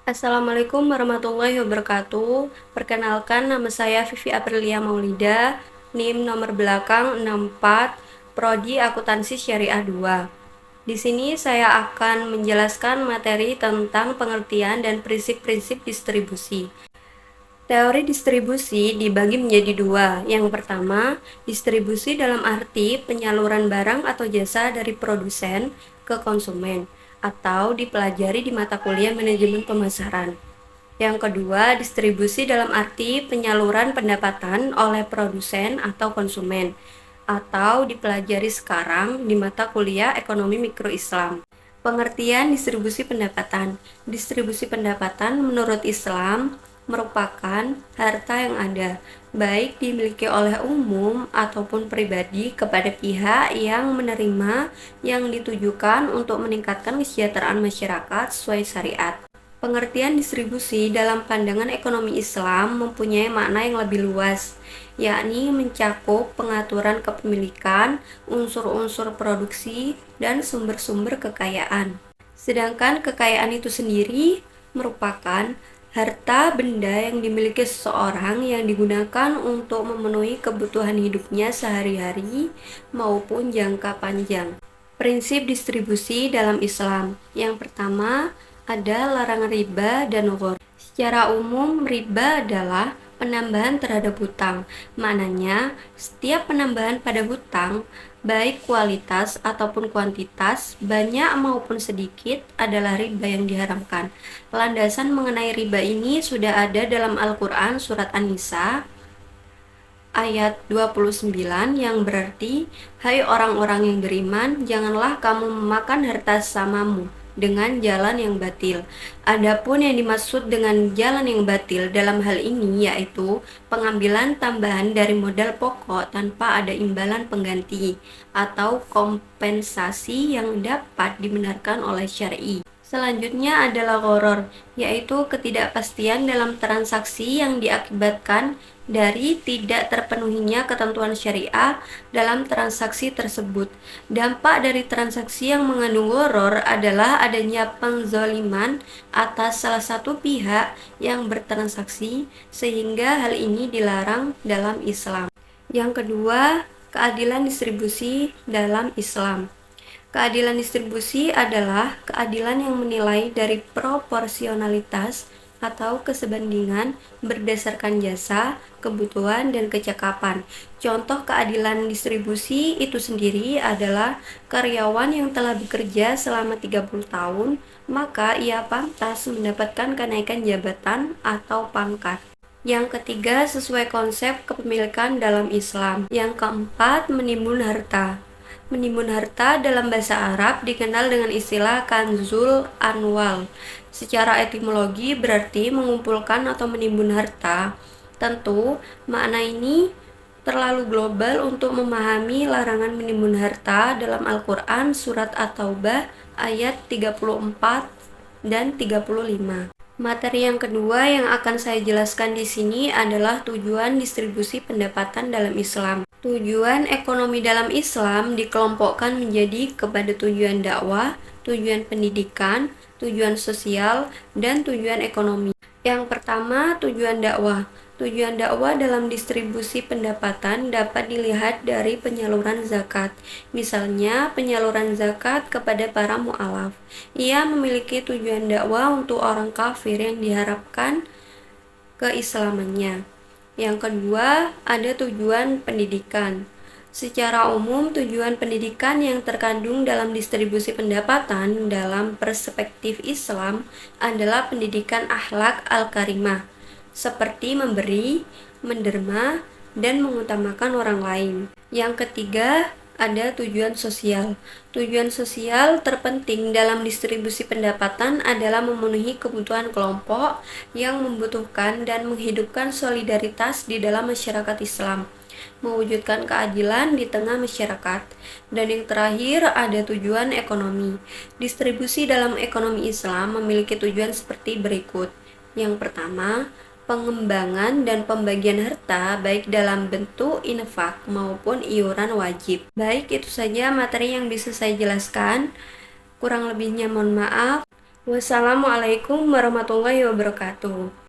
Assalamualaikum warahmatullahi wabarakatuh. Perkenalkan, nama saya Vivi Aprilia Maulida, NIM nomor belakang 64, Prodi Akuntansi Syariah 2. Di sini saya akan menjelaskan materi tentang pengertian dan prinsip-prinsip distribusi. Teori distribusi dibagi menjadi dua. Yang pertama, distribusi dalam arti penyaluran barang atau jasa dari produsen ke konsumen, atau dipelajari di mata kuliah manajemen pemasaran. Yang kedua, distribusi dalam arti penyaluran pendapatan oleh produsen atau konsumen, atau dipelajari sekarang di mata kuliah ekonomi mikro Islam. Pengertian distribusi pendapatan. Distribusi pendapatan menurut Islam merupakan harta yang ada, baik dimiliki oleh umum ataupun pribadi kepada pihak yang menerima, yang ditujukan untuk meningkatkan kesejahteraan masyarakat sesuai syariat. Pengertian distribusi dalam pandangan ekonomi Islam mempunyai makna yang lebih luas, yakni mencakup pengaturan kepemilikan, unsur-unsur produksi, dan sumber-sumber kekayaan. Sedangkan kekayaan itu sendiri merupakan harta benda yang dimiliki seseorang yang digunakan untuk memenuhi kebutuhan hidupnya sehari-hari maupun jangka panjang. Prinsip distribusi dalam Islam. Yang pertama, ada larangan riba dan ghor. Secara umum, riba adalah penambahan terhadap hutang. Maknanya, setiap penambahan pada hutang, baik kualitas ataupun kuantitas, banyak maupun sedikit, adalah riba yang diharamkan. Landasan mengenai riba ini sudah ada dalam Al-Quran surat An-Nisa ayat 29 yang berarti, "Hai orang-orang yang beriman, janganlah kamu memakan harta samamu dengan jalan yang batil." Adapun yang dimaksud dengan jalan yang batil dalam hal ini yaitu pengambilan tambahan dari modal pokok tanpa ada imbalan pengganti atau kompensasi yang dapat dibenarkan oleh syar'i. Selanjutnya adalah gharar, yaitu ketidakpastian dalam transaksi yang diakibatkan dari tidak terpenuhinya ketentuan syariah dalam transaksi tersebut. Dampak dari transaksi yang mengandung gharar adalah adanya penzaliman atas salah satu pihak yang bertransaksi, sehingga hal ini dilarang dalam Islam. Yang kedua, keadilan distribusi dalam Islam. Keadilan distribusi adalah keadilan yang menilai dari proporsionalitas atau kesebandingan berdasarkan jasa, kebutuhan, dan kecakapan. Contoh keadilan distribusi itu sendiri adalah karyawan yang telah bekerja selama 30 tahun, maka ia pantas mendapatkan kenaikan jabatan atau pangkat. Yang ketiga, sesuai konsep kepemilikan dalam Islam. Yang keempat, menimbun harta. Menimbun harta dalam bahasa Arab dikenal dengan istilah kanzul anwal. Secara etimologi berarti mengumpulkan atau menimbun harta. Tentu, makna ini terlalu global untuk memahami larangan menimbun harta dalam Al-Quran surat At-Taubah ayat 34 dan 35. Materi yang kedua yang akan saya jelaskan di sini adalah tujuan distribusi pendapatan dalam Islam. Tujuan ekonomi dalam Islam dikelompokkan menjadi kepada tujuan dakwah, tujuan pendidikan, tujuan sosial, dan tujuan ekonomi. Yang pertama, tujuan dakwah. Tujuan dakwah dalam distribusi pendapatan dapat dilihat dari penyaluran zakat. Misalnya, penyaluran zakat kepada para mu'alaf. Ia memiliki tujuan dakwah untuk orang kafir yang diharapkan keislamannya. Yang kedua, ada tujuan pendidikan. Secara umum, tujuan pendidikan yang terkandung dalam distribusi pendapatan dalam perspektif Islam adalah pendidikan akhlak al-karimah, seperti memberi, menderma, dan mengutamakan orang lain. Yang ketiga, ada tujuan sosial. Tujuan sosial terpenting dalam distribusi pendapatan adalah memenuhi kebutuhan kelompok yang membutuhkan dan menghidupkan solidaritas di dalam masyarakat Islam, mewujudkan keadilan di tengah masyarakat. Dan yang terakhir, ada tujuan ekonomi. Distribusi dalam ekonomi Islam memiliki tujuan seperti berikut. Yang pertama, pengembangan dan pembagian harta baik dalam bentuk infak maupun iuran wajib. Baik, itu saja materi yang bisa saya jelaskan. Kurang lebihnya mohon maaf. Wassalamualaikum warahmatullahi wabarakatuh.